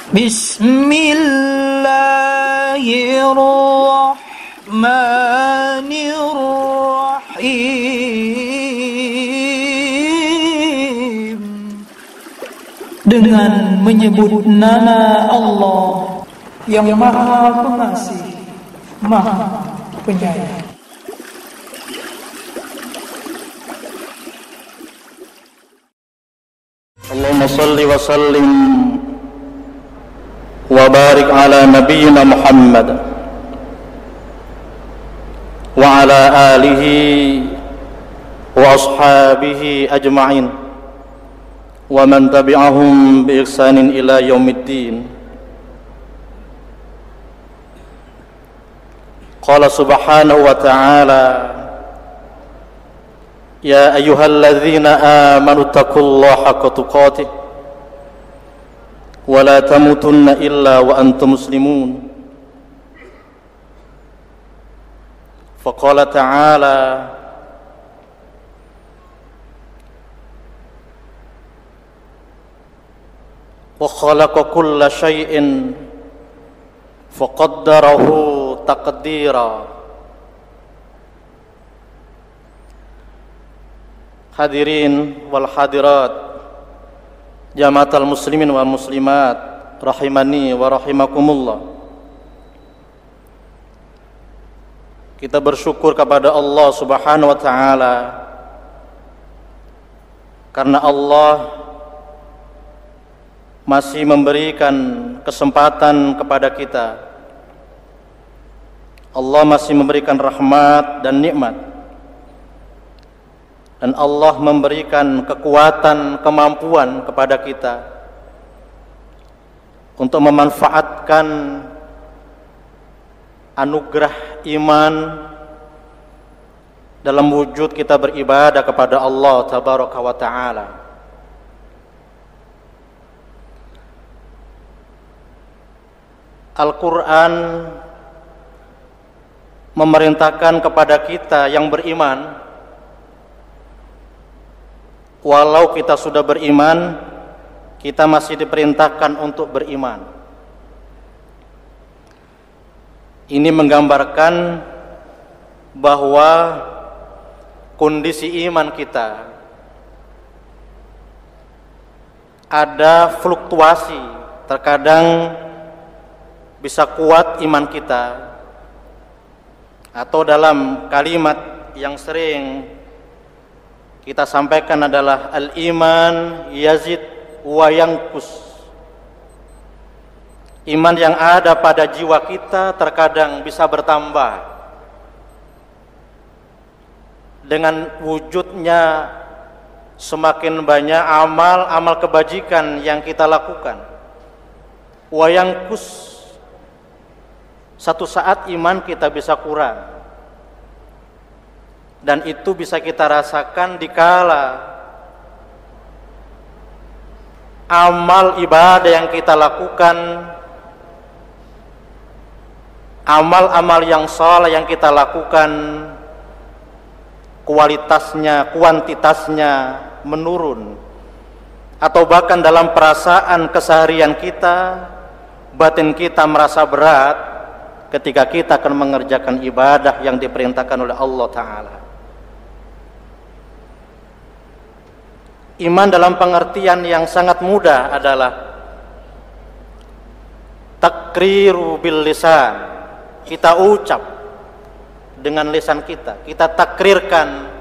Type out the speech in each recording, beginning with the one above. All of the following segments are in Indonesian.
Bismillahirrahmanirrahim. Dengan menyebut nama Allah yang Maha Pengasih, Maha Penyayang. Allahumma salli wa sallim wa barik ala nabiyyina Muhammad wa ala alihi wa ashabihi ajma'in wa man tabi'ahum bi ihsanin ila yaumiddin. Qala subhanahu wa ta'ala, ya ayyuhalladzina amanu taqullaha haqqa tuqatih wa la tamutunna illa wa antum muslimun. Faqala ta'ala, wa khalaqa kulla syai'in faqaddarahu taqdira. Hadirin wal hadirat, jamaatul muslimin wal muslimat, rahimani wa rahimakumullah. Kita bersyukur kepada Allah Subhanahu wa taala karena Allah masih memberikan kesempatan kepada kita. Allah masih memberikan rahmat dan nikmat. Dan Allah memberikan kekuatan, kemampuan kepada kita untuk memanfaatkan anugerah iman dalam wujud kita beribadah kepada Allah Tabaraka wa Ta'ala. Al-Quran memerintahkan kepada kita yang beriman, walau kita sudah beriman, kita masih diperintahkan untuk beriman. Ini menggambarkan bahwa kondisi iman kita ada fluktuasi. Terkadang bisa kuat iman kita, atau dalam kalimat yang sering kita sampaikan adalah al-iman yazid wa yanqus. Iman yang ada pada jiwa kita terkadang bisa bertambah dengan wujudnya semakin banyak amal kebajikan yang kita lakukan. Wa yanqus, satu saat iman kita bisa kurang. Dan itu bisa kita rasakan dikala amal ibadah yang kita lakukan, amal-amal yang saleh yang kita lakukan, kualitasnya, kuantitasnya menurun. Atau bahkan dalam perasaan keseharian kita, batin kita merasa berat ketika kita akan mengerjakan ibadah yang diperintahkan oleh Allah Ta'ala. Iman dalam pengertian yang sangat mudah adalah takriru bil lisan. Kita ucap dengan lisan kita, kita takrirkan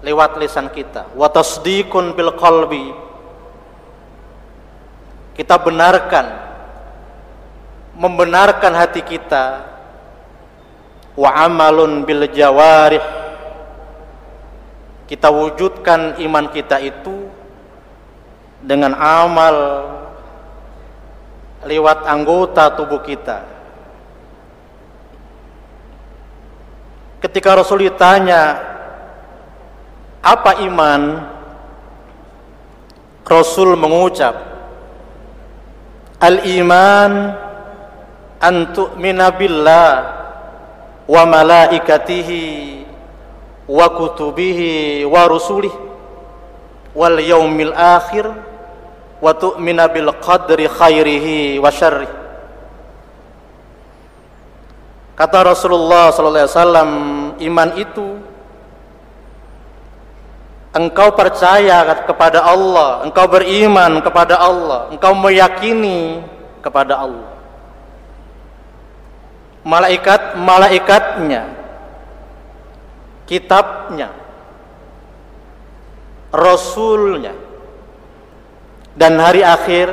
lewat lisan kita. Wa tasdiqun bil qalbi, kita benarkan, membenarkan hati kita. Wa amalun bil jawarih, kita wujudkan iman kita itu dengan amal lewat anggota tubuh kita. Ketika Rasul ditanya apa iman, Rasul mengucap, al-iman an tu'mina billah wa malaikatihi wa kutubihi wa rusulih wal yaumil akhir wa tu'mina bil qadri khairihi wa syarrih. Kata Rasulullah sallallahu alaihi wasallam, iman itu engkau percaya kepada Allah, engkau beriman kepada Allah, engkau meyakini kepada Allah, malaikat-malaikatnya, kitabnya, rasulnya, dan hari akhir,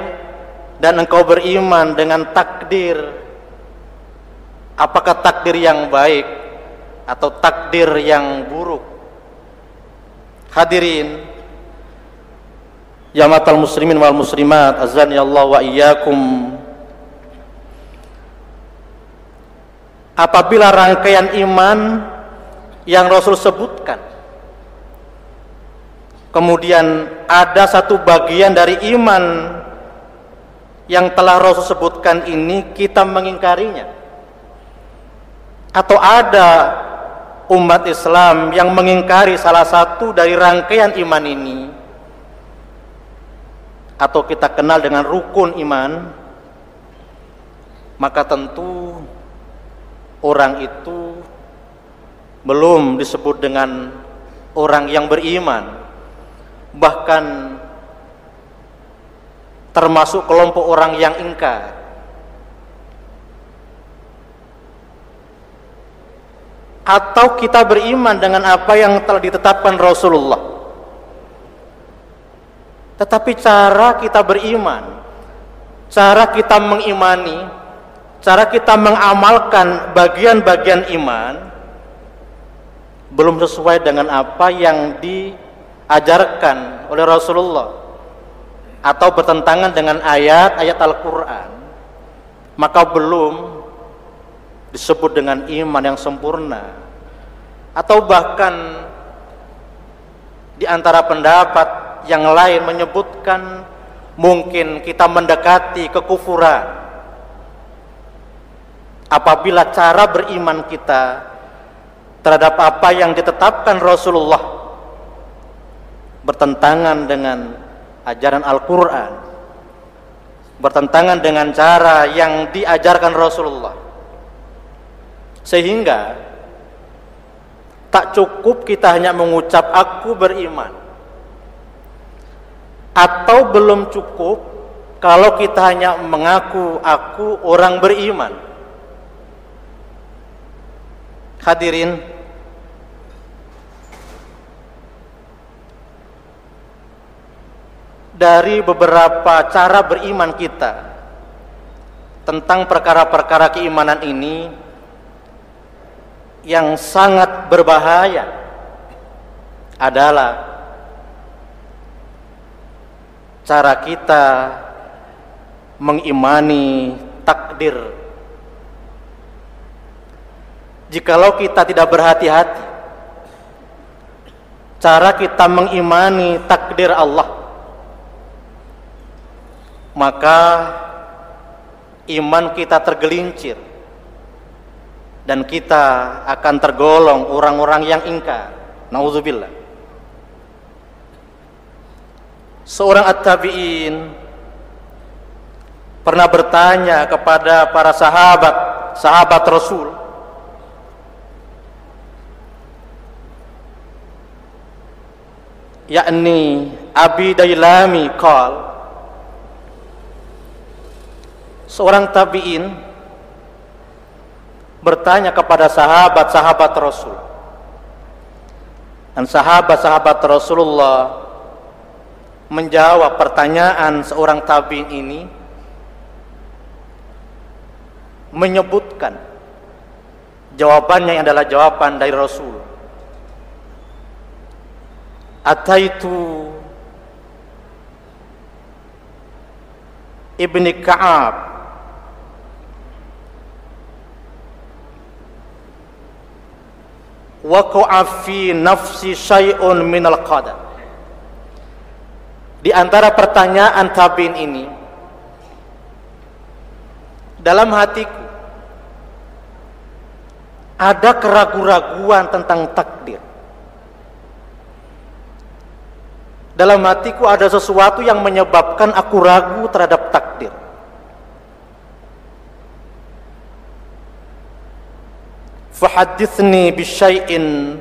dan engkau beriman dengan takdir, apakah takdir yang baik atau takdir yang buruk. Hadirin jamaatul muslimin wal muslimat, azani Allah wa iyyakum. Apabila rangkaian iman yang Rasul sebutkan, kemudian ada satu bagian dari iman yang telah Rasul sebutkan ini kita mengingkarinya, atau ada umat Islam yang mengingkari salah satu dari rangkaian iman ini, atau kita kenal dengan rukun iman, maka tentu orang itu belum disebut dengan orang yang beriman, bahkan termasuk kelompok orang yang ingkar. Atau kita beriman dengan apa yang telah ditetapkan Rasulullah, tetapi cara kita beriman, cara kita mengimani, cara kita mengamalkan bagian-bagian iman belum sesuai dengan apa yang diajarkan oleh Rasulullah, atau bertentangan dengan ayat-ayat Al-Quran, maka belum disebut dengan iman yang sempurna. Atau bahkan di antara pendapat yang lain menyebutkan mungkin kita mendekati kekufuran apabila cara beriman kita terhadap apa yang ditetapkan Rasulullah bertentangan dengan ajaran Al-Quran, bertentangan dengan cara yang diajarkan Rasulullah. Sehingga tak cukup kita hanya mengucap aku beriman, atau belum cukup kalau kita hanya mengaku aku orang beriman. Hadirin, dari beberapa cara beriman kita tentang perkara-perkara keimanan ini, yang sangat berbahaya adalah cara kita mengimani takdir. Jikalau kita tidak berhati-hati, cara kita mengimani takdir Allah, maka iman kita tergelincir dan kita akan tergolong orang-orang yang ingkar. Nauzubillah. Seorang at-tabi'in pernah bertanya kepada para sahabat Rasul, yakni Abi Dailami qal, seorang tabi'in bertanya kepada sahabat-sahabat Rasul, dan sahabat-sahabat Rasulullah menjawab pertanyaan seorang tabi'in ini, menyebutkan jawabannya yang adalah jawaban dari Rasul. Ataitu Ibni Ka'ab waqa'a fi nafsi syai'un minal qadar. Di antara pertanyaan tabi'in ini, dalam hatiku ada keraguan-raguan tentang takdir. dalam hatiku ada sesuatu yang menyebabkan aku ragu terhadap takdir. Fahaddithni bisyai'in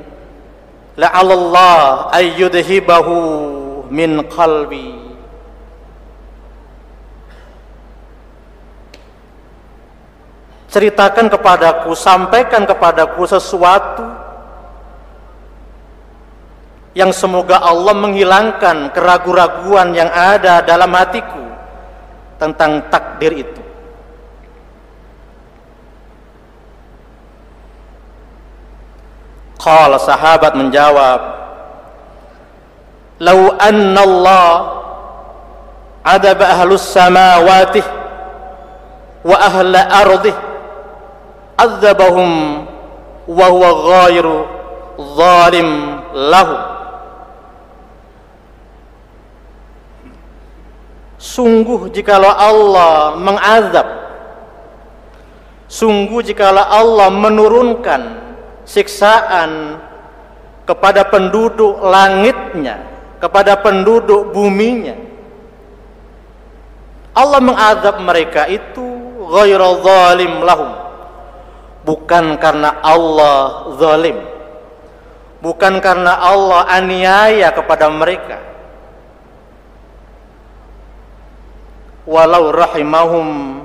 la'alallah ayyudhibahu min qalbi. Ceritakan kepadaku, sampaikan kepadaku sesuatu yang semoga Allah menghilangkan keraguan-raguan yang ada dalam hatiku tentang takdir itu. Qala, sahabat menjawab, "Lau anna Allah adaba ahlus samawati wa ahla ardih adzabahum wa huwa ghairu zalim lahu." Sungguh jikalau Allah mengazab, sungguh jikalau Allah menurunkan siksaan kepada penduduk langitnya, kepada penduduk buminya, Allah mengazab mereka itu ghairu zalim lahum, bukan karena Allah zalim, bukan karena Allah aniaya kepada mereka. Walau rahimahum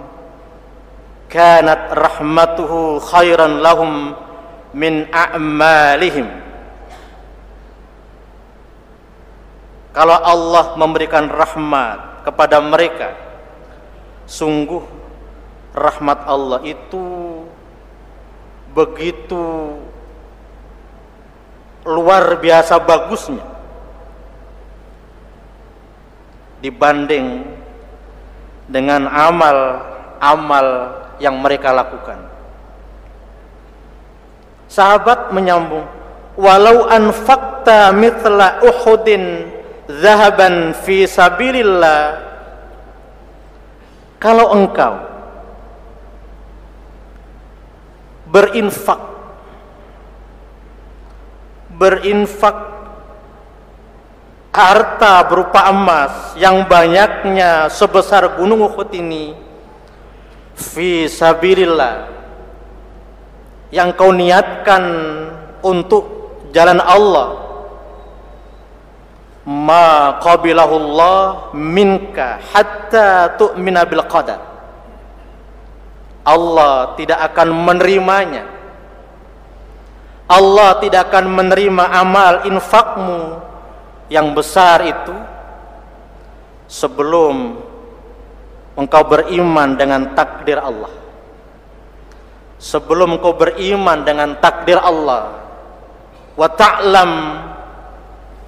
kanat rahmatuhu khairan lahum min a'malihim. Kalau Allah memberikan rahmat kepada mereka, sungguh rahmat Allah itu begitu luar biasa bagusnya dibanding dengan amal-amal yang mereka lakukan. Sahabat menyambung, walau anfaqta mithla Uhudin zahaban fi sabilillah, kalau engkau berinfak harta berupa emas yang banyaknya sebesar gunung Uhud ini, fi sabilillah, yang kau niatkan untuk jalan Allah, ma qabilahullah minka hatta tu'mina bil qadar, Allah tidak akan menerimanya. Allah tidak akan menerima amal infakmu yang besar itu sebelum engkau beriman dengan takdir Allah. Sebelum engkau beriman dengan takdir Allah, wa ta'lam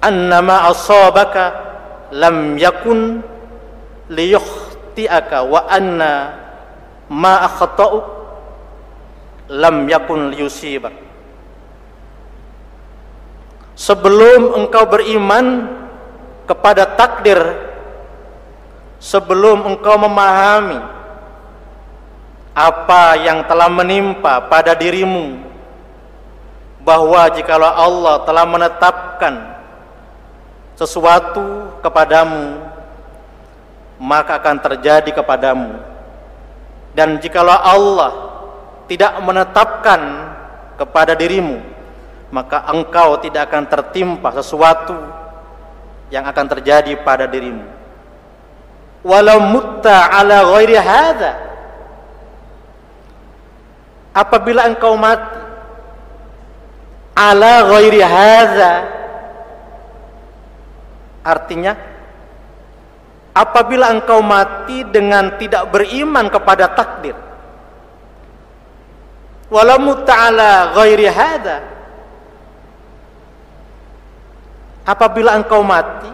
annama asabaka lam yakun liyukhti'aka wa anna ma akhta'u lam yakun liyusibak. Sebelum engkau beriman kepada takdir, sebelum engkau memahami apa yang telah menimpa pada dirimu, bahwa jikalau Allah telah menetapkan sesuatu kepadamu, maka akan terjadi kepadamu. Dan jikalau Allah tidak menetapkan kepada dirimu, maka engkau tidak akan tertimpa sesuatu yang akan terjadi pada dirimu. Walau mutta ala ghairi hadza, apabila engkau mati ala ghairi hadza, artinya apabila engkau mati dengan tidak beriman kepada takdir. Walau mutta ala ghairi hadza, apabila engkau mati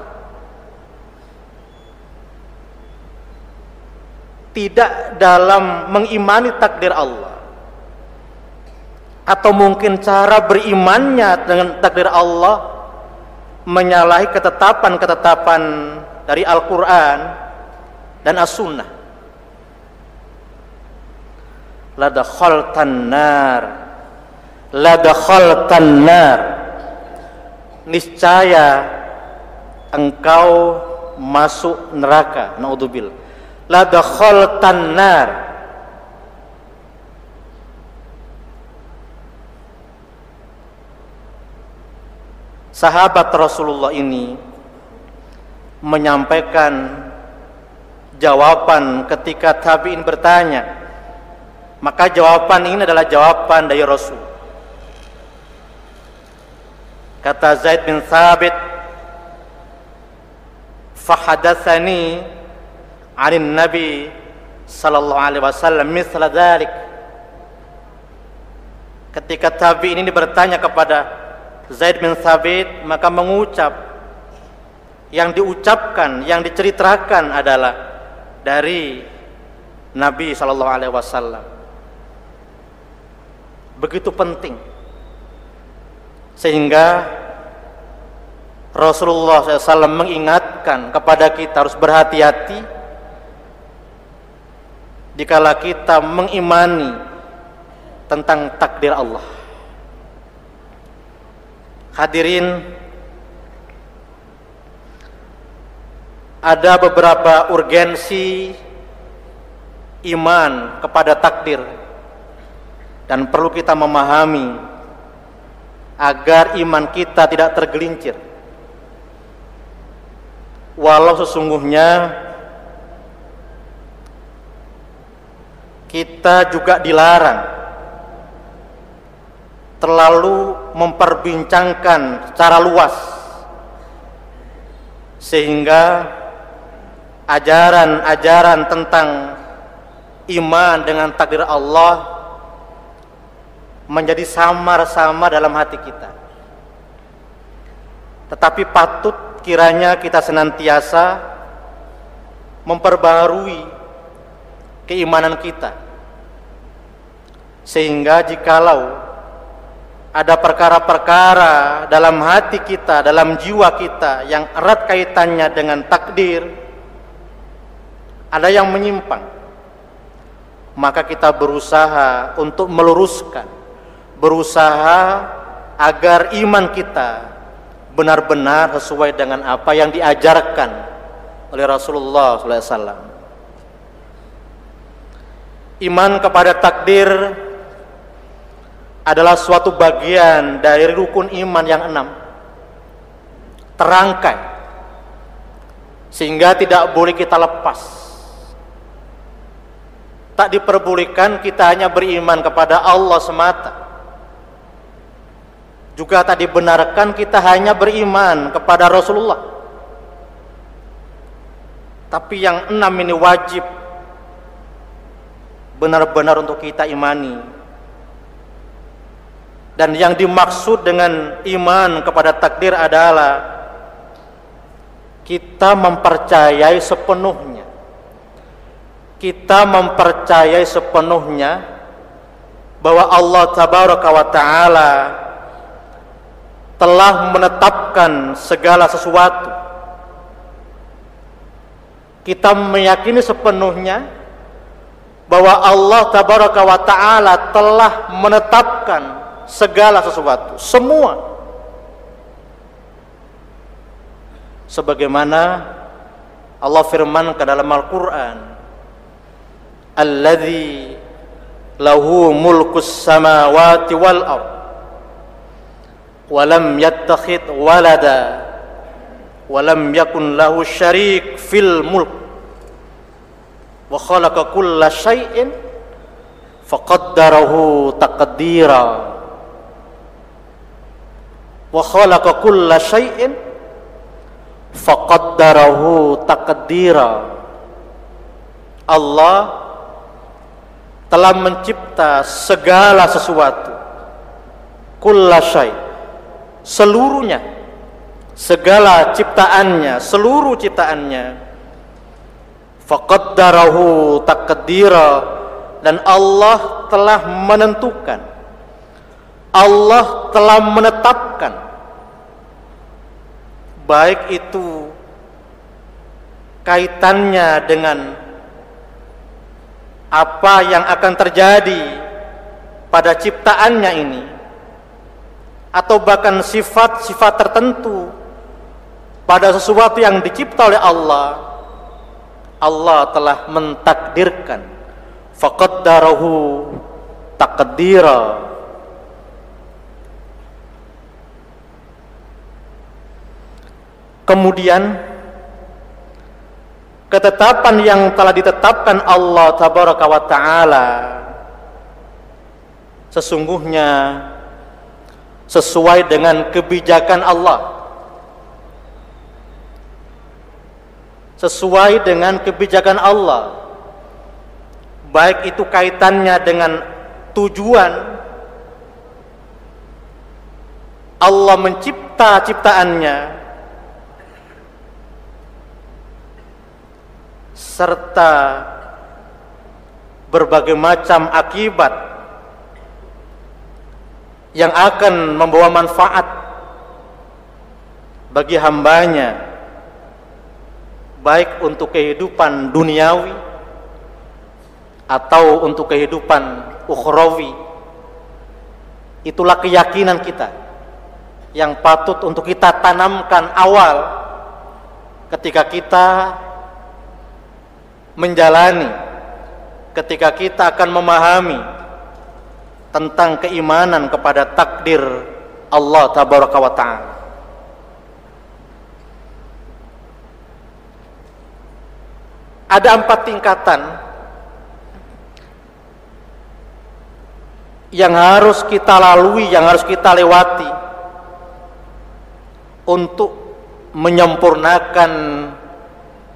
tidak dalam mengimani takdir Allah, atau mungkin cara berimannya dengan takdir Allah menyalahi ketetapan-ketetapan dari Al-Quran dan As-Sunnah, la dakhaltan nar, niscaya engkau masuk neraka, naudzubillah, la dakhaltan nar. Sahabat Rasulullah ini menyampaikan jawaban ketika tabi'in bertanya, maka jawaban ini adalah jawaban dari Rasul. Kata Zaid bin Thabit, fahadatsani 'anil Nabi sallallahu alaihi wasallam mithla dzalik. Ketika tabi'in ini bertanya kepada Zaid bin Thabit, maka mengucap, yang diucapkan, yang diceritakan adalah dari Nabi sallallahu alaihi wasallam. Begitu penting sehingga Rasulullah SAW mengingatkan kepada kita harus berhati-hati dikala kita mengimani tentang takdir Allah. Hadirin, ada beberapa urgensi iman kepada takdir dan perlu kita memahami agar iman kita tidak tergelincir. Walau sesungguhnya kita juga dilarang terlalu memperbincangkan secara luas, sehingga ajaran-ajaran tentang iman dengan takdir Allah menjadi samar-samar dalam hati kita. Tetapi patut kiranya kita senantiasa memperbaharui keimanan kita, sehingga jikalau ada perkara-perkara dalam hati kita, dalam jiwa kita yang erat kaitannya dengan takdir, ada yang menyimpang, maka kita berusaha untuk meluruskan, berusaha agar iman kita benar-benar sesuai dengan apa yang diajarkan oleh Rasulullah SAW. Iman kepada takdir adalah suatu bagian dari rukun iman yang 6, terangkai, sehingga tidak boleh kita lepas. Tak diperbolehkan kita hanya beriman kepada Allah semata, juga tak dibenarkan kita hanya beriman kepada Rasulullah. Tapi yang 6 ini wajib benar-benar untuk kita imani. Dan yang dimaksud dengan iman kepada takdir adalah kita mempercayai sepenuhnya. Kita mempercayai sepenuhnya bahwa Allah Tabaraka wa Ta'ala telah menetapkan segala sesuatu. Kita meyakini sepenuhnya bahwa Allah Tabaraka wa Ta'ala telah menetapkan segala sesuatu, semua, sebagaimana Allah firmankan dalam Al-Quran, alladzi lahu mulkus samawati wal ard walam yattakhid walada walam yakun lahu syarik fil mulk wa khalaqa kulla syai'in faqaddarahu taqdira wa khalaqa kulla syai'in faqaddarahu taqdira. Allah telah mencipta segala sesuatu, kulla syai', seluruhnya, segala ciptaannya, seluruh ciptaannya, faqaddarahu taqdira, dan Allah telah menentukan, Allah telah menetapkan, baik itu kaitannya dengan apa yang akan terjadi pada ciptaannya ini, atau bahkan sifat-sifat tertentu pada sesuatu yang dicipta oleh Allah, Allah telah mentakdirkan, faqaddarahu taqdira. Kemudian ketetapan yang telah ditetapkan Allah tabaraka wa ta'ala sesungguhnya sesuai dengan kebijakan Allah, sesuai dengan kebijakan Allah, baik itu kaitannya dengan tujuan Allah mencipta ciptaannya, serta berbagai macam akibat yang akan membawa manfaat bagi hambanya, baik untuk kehidupan duniawi atau untuk kehidupan ukhrawi. Itulah keyakinan kita yang patut untuk kita tanamkan awal ketika kita menjalani, ketika kita akan memahami tentang keimanan kepada takdir Allah tabaraka wa ta'ala. Ada 4 tingkatan yang harus kita lalui, yang harus kita lewati untuk menyempurnakan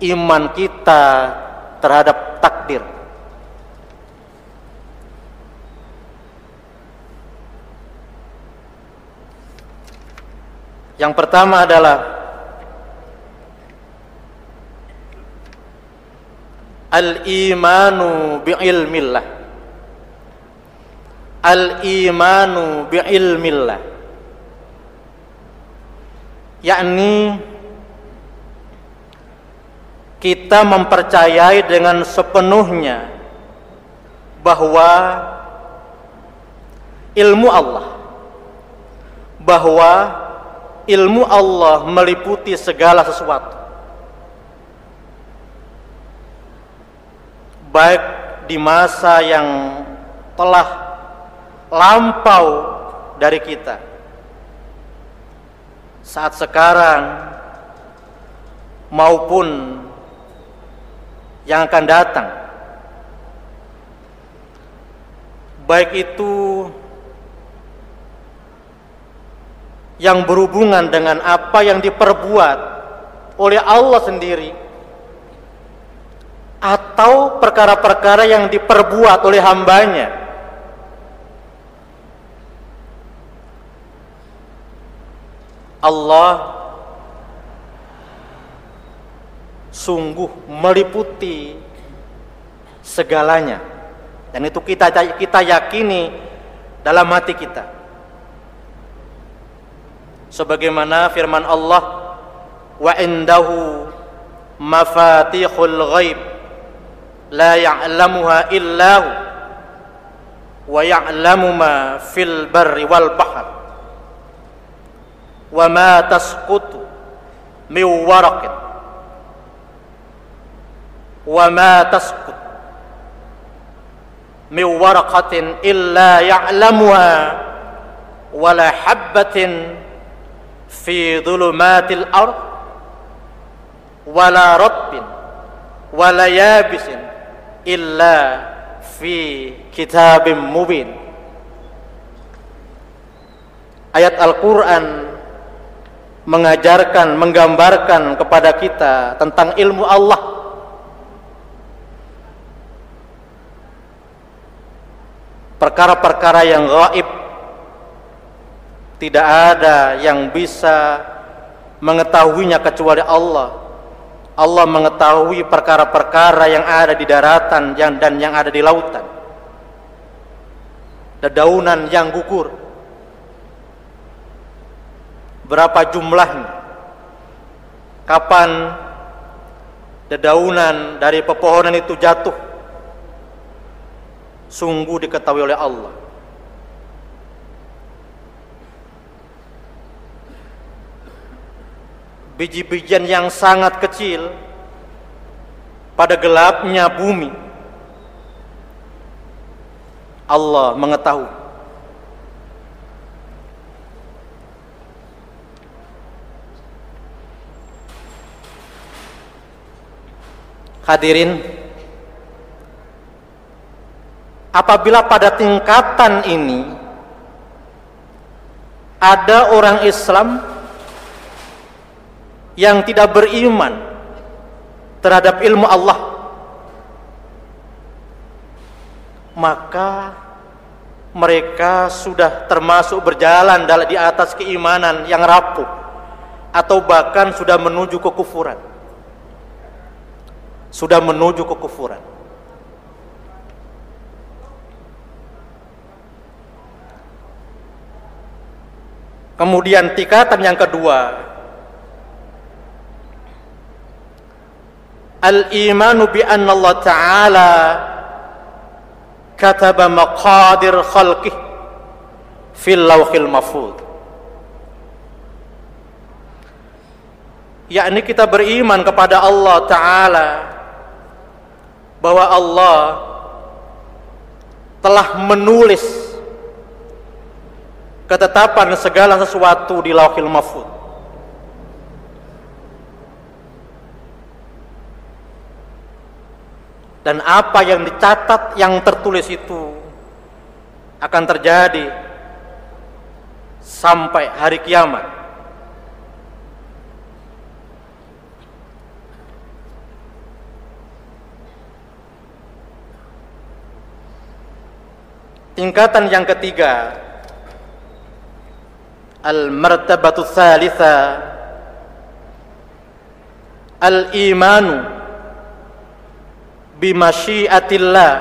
iman kita terhadap takdir. Yang pertama adalah al-imanu bi'ilmillah. Al-imanu bi'ilmillah, yakni kita mempercayai dengan sepenuhnya bahwa ilmu Allah, bahwa ilmu Allah meliputi segala sesuatu, baik di masa yang telah lampau dari kita, saat sekarang, maupun yang akan datang, baik itu yang berhubungan dengan apa yang diperbuat oleh Allah sendiri, atau perkara-perkara yang diperbuat oleh hambanya. Allah sungguh meliputi segalanya, dan itu kita yakini dalam hati kita, sebagaimana firman Allah, wa indahu mafatihul ghaib la ya'lamuha illahu wa ya'lamu ma fil barri wal bahr wa ma tasqutu min waraqin wa ma tasqut min waraqatin illa ya'lamuha wa la habbatin fi dhulumatil ard wa la ratbin wa la yabisin illa fi kitabim mubin. Ayat Al-Quran mengajarkan, menggambarkan kepada kita tentang ilmu Allah. Perkara-perkara yang gaib, tidak ada yang bisa mengetahuinya kecuali Allah. Allah mengetahui perkara-perkara yang ada di daratan dan yang ada di lautan. Dedaunan yang gugur, berapa jumlahnya, kapan dedaunan dari pepohonan itu jatuh, sungguh diketahui oleh Allah. biji-bijian yang sangat kecil pada gelapnya bumi. Allah mengetahui. Hadirin, apabila pada tingkatan ini ada orang Islam yang tidak beriman terhadap ilmu Allah, maka mereka sudah termasuk berjalan di atas keimanan yang rapuh, atau bahkan sudah menuju kekufuran. Sudah menuju kekufuran. Kemudian tingkatan yang kedua, al-imanu bi anna Allah Ta'ala kataba maqadir khalqih fil lawhil mahfuz. Yakni kita beriman kepada Allah Ta'ala bahwa Allah telah menulis ketetapan segala sesuatu di Lauhil Mahfuz. Dan apa yang dicatat, yang tertulis itu akan terjadi sampai hari kiamat. Tingkatan yang ketiga, al-martabatu tsalitsa, al-imanu bi masyiatillah,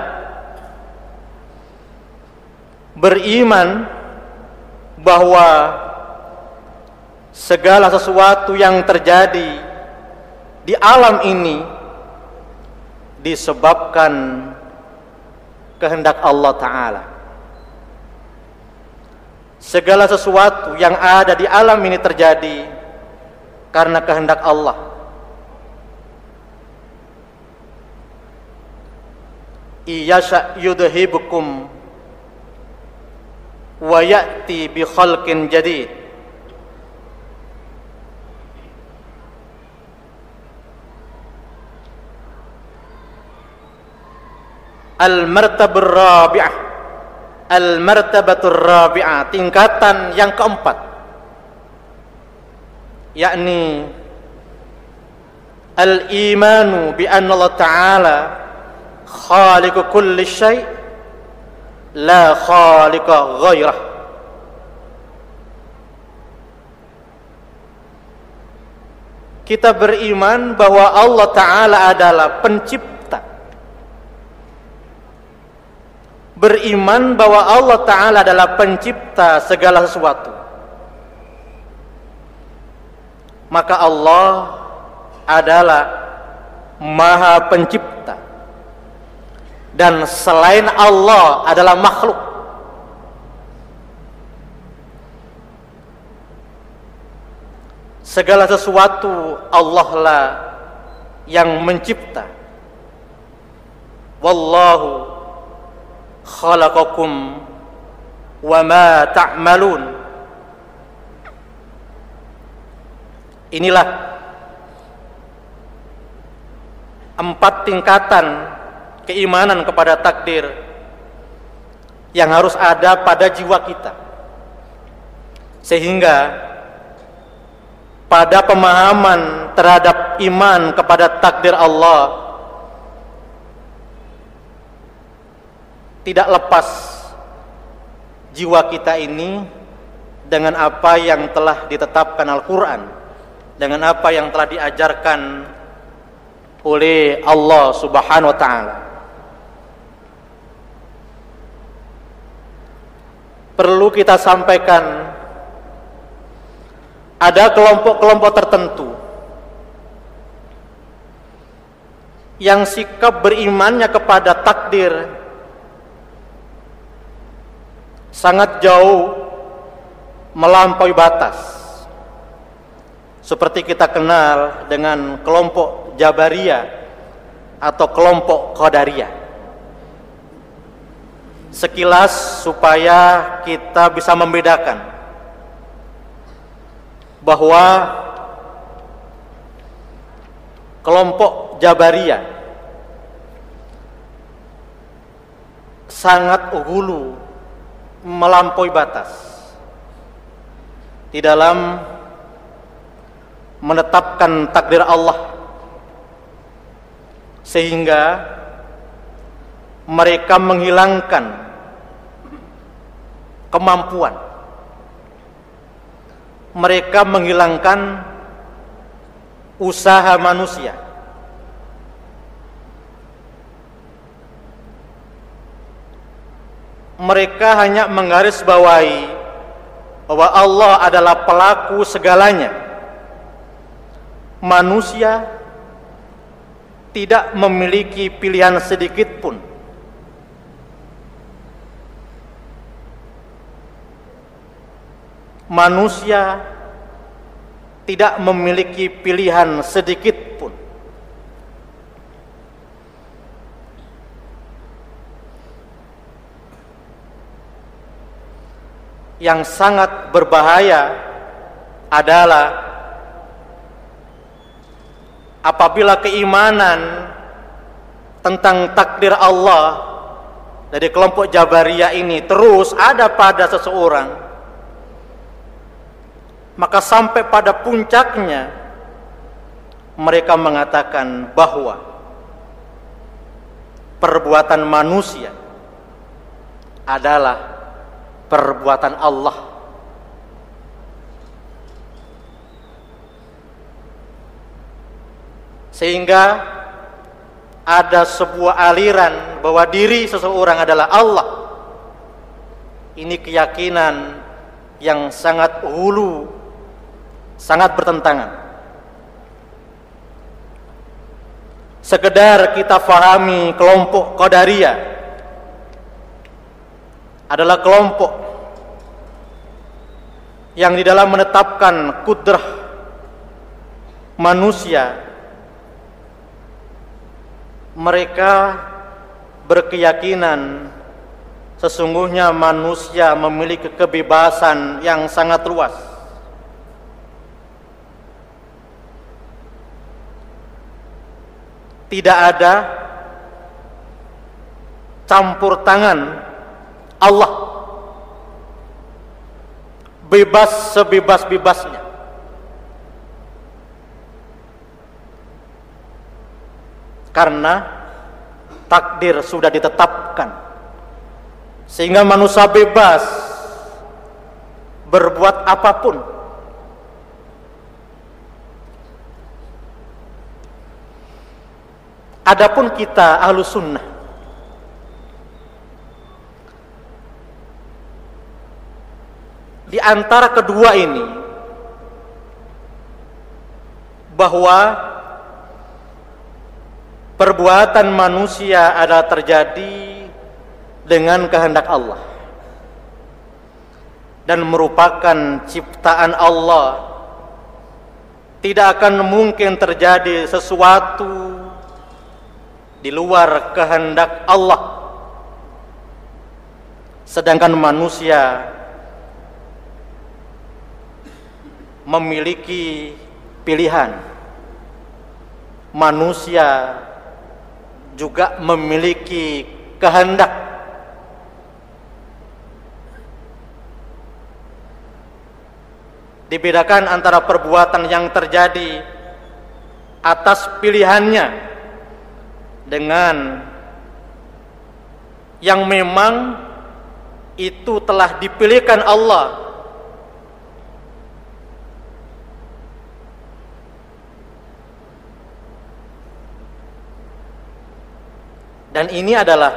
beriman bahwa segala sesuatu yang terjadi di alam ini disebabkan kehendak Allah Ta'ala. Segala sesuatu yang ada di alam ini terjadi karena kehendak Allah. Iyasha yudhibukum wa ya'ti bi khalqin jadid. Al-martabur rabi'ah, al-martabatur rabi'ah, tingkatan yang keempat, yakni al-imanu bi anna Allah Ta'ala khaliqu kulli syai' la khaliqa ghairah. Kita beriman bahwa Allah Ta'ala adalah pencipta. Beriman bahwa Allah Ta'ala adalah pencipta segala sesuatu. Maka Allah adalah Maha Pencipta, dan selain Allah adalah makhluk. Segala sesuatu Allah lah yang mencipta. Wallahu khalaqakum wa ma ta'malun. Inilah 4 tingkatan keimanan kepada takdir yang harus ada pada jiwa kita, sehingga pada pemahaman terhadap iman kepada takdir Allah tidak lepas jiwa kita ini dengan apa yang telah ditetapkan Al-Quran, dengan apa yang telah diajarkan oleh Allah Subhanahu wa Ta'ala. Perlu kita sampaikan, ada kelompok-kelompok tertentu yang sikap berimannya kepada takdir sangat jauh melampaui batas. seperti kita kenal dengan kelompok Jabariyah atau kelompok Qadariyah. Sekilas supaya kita bisa membedakan bahwa kelompok Jabariyah sangat hulu, melampaui batas di dalam menetapkan takdir Allah, sehingga mereka menghilangkan kemampuan, mereka menghilangkan usaha manusia. Mereka hanya menggarisbawahi bahwa Allah adalah pelaku segalanya. Manusia tidak memiliki pilihan sedikit pun. Manusia tidak memiliki pilihan sedikit pun. Yang sangat berbahaya adalah apabila keimanan tentang takdir Allah dari kelompok Jabariyah ini terus ada pada seseorang, maka sampai pada puncaknya mereka mengatakan bahwa perbuatan manusia adalah perbuatan Allah. Sehingga ada sebuah aliran bahwa diri seseorang adalah Allah. Ini keyakinan yang sangat hulu, sangat bertentangan. Sekedar kita fahami kelompok Qadariyah adalah kelompok yang di dalam menetapkan kudrah manusia, mereka berkeyakinan sesungguhnya manusia memiliki kebebasan yang sangat luas. Tidak ada campur tangan Allah, bebas sebebas-bebasnya. Karena takdir sudah ditetapkan, sehingga manusia bebas berbuat apapun. Adapun kita Ahlus Sunnah, di antara kedua ini, bahwa perbuatan manusia adalah terjadi dengan kehendak Allah dan merupakan ciptaan Allah. Tidak akan mungkin terjadi sesuatu di luar kehendak Allah. Sedangkan manusia memiliki pilihan. Manusia juga memiliki kehendak. Dibedakan antara perbuatan yang terjadi atas pilihannya dengan yang memang itu telah dipilihkan Allah. Dan ini adalah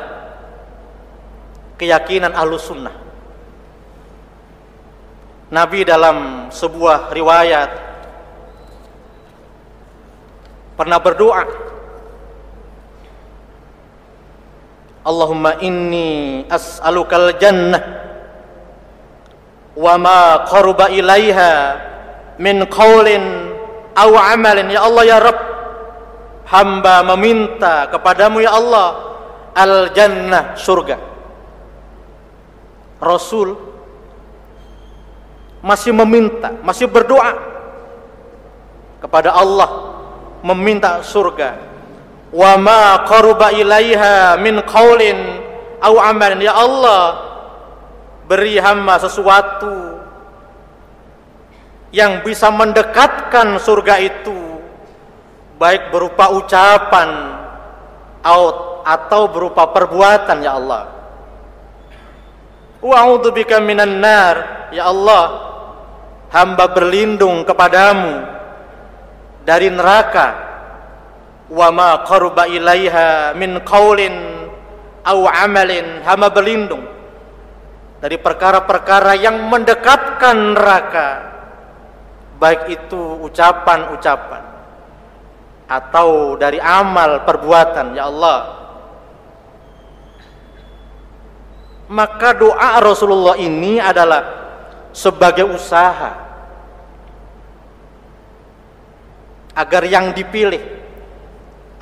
keyakinan Ahlus Sunnah. Nabi dalam sebuah riwayat pernah berdoa, Allahumma inni as'alukal jannah wa ma qaruba ilaiha min qaulin aw amalin. Ya Allah ya Rabb, hamba meminta kepadamu ya Allah al-jannah, surga. Rasul masih meminta, masih berdoa kepada Allah, meminta surga. Wa ma qaruba ilaiha min qaulin aw amalin. Ya Allah, beri hamba sesuatu yang bisa mendekatkan surga itu, baik berupa ucapan atau berupa perbuatan ya Allah. Wa a'udzubika minan nar. Ya Allah, hamba berlindung kepadamu dari neraka. Wa ma qaruba ilaiha min qaulin aw amalin. Hamba berlindung dari perkara-perkara yang mendekatkan neraka, baik itu ucapan-ucapan atau dari amal perbuatan ya Allah. Maka doa Rasulullah ini adalah sebagai usaha agar yang dipilih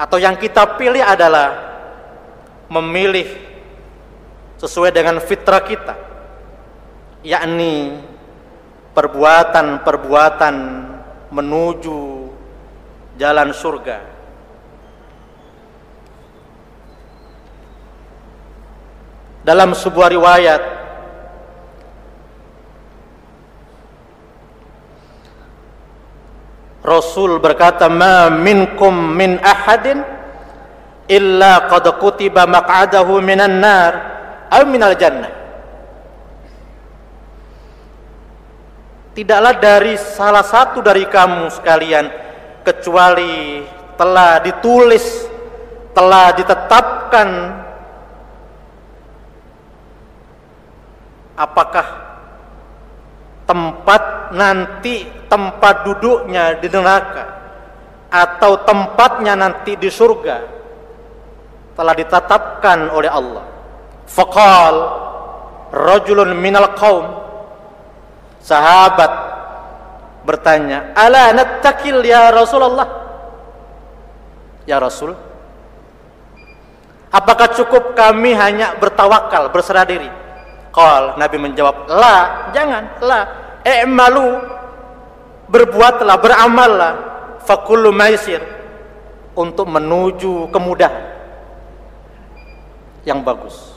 atau yang kita pilih adalah memilih sesuai dengan fitrah kita, yakni perbuatan-perbuatan menuju jalan surga. Dalam sebuah riwayat, Rasul berkata, "Ma minkum min ahadin illa qad kutiba maq'adahu minan nar aw minal jannah." Tidaklah dari salah satu dari kamu sekalian kecuali telah ditulis, telah ditetapkan apakah tempat duduknya di neraka atau tempatnya nanti di surga, telah ditetapkan oleh Allah. Faqal rajulun minal qaum, sahabat bertanya, ala nattakil ya Rasulullah, ya Rasul, apakah cukup kami hanya bertawakal, berserah diri? Qal, Nabi menjawab, la, jangan, la, i'malu, berbuatlah, beramallah, fakullu maisir, untuk menuju kemudahan yang bagus.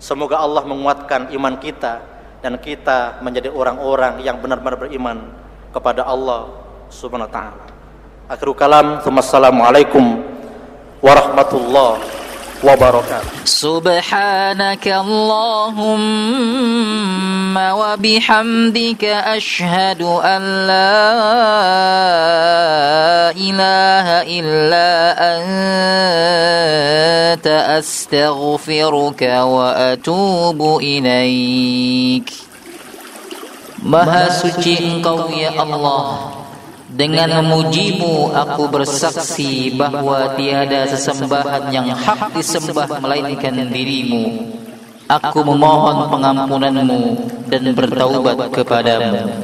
Semoga Allah menguatkan iman kita dan kita menjadi orang-orang yang benar-benar beriman kepada Allah Subhanahu wa taala. Akhirul kalam, wassalamualaikum warahmatullahi wabarakatuh. Subhanaka Allahumma wa bihamdika ashhadu an la ilaha illa anta astaghfiruka wa atubu ilaik. Maha suci Engkau ya Allah, dengan memujimu aku bersaksi bahwa tiada sesembahan yang hak disembah melainkan dirimu. Aku memohon pengampunanmu dan bertaubat kepadamu.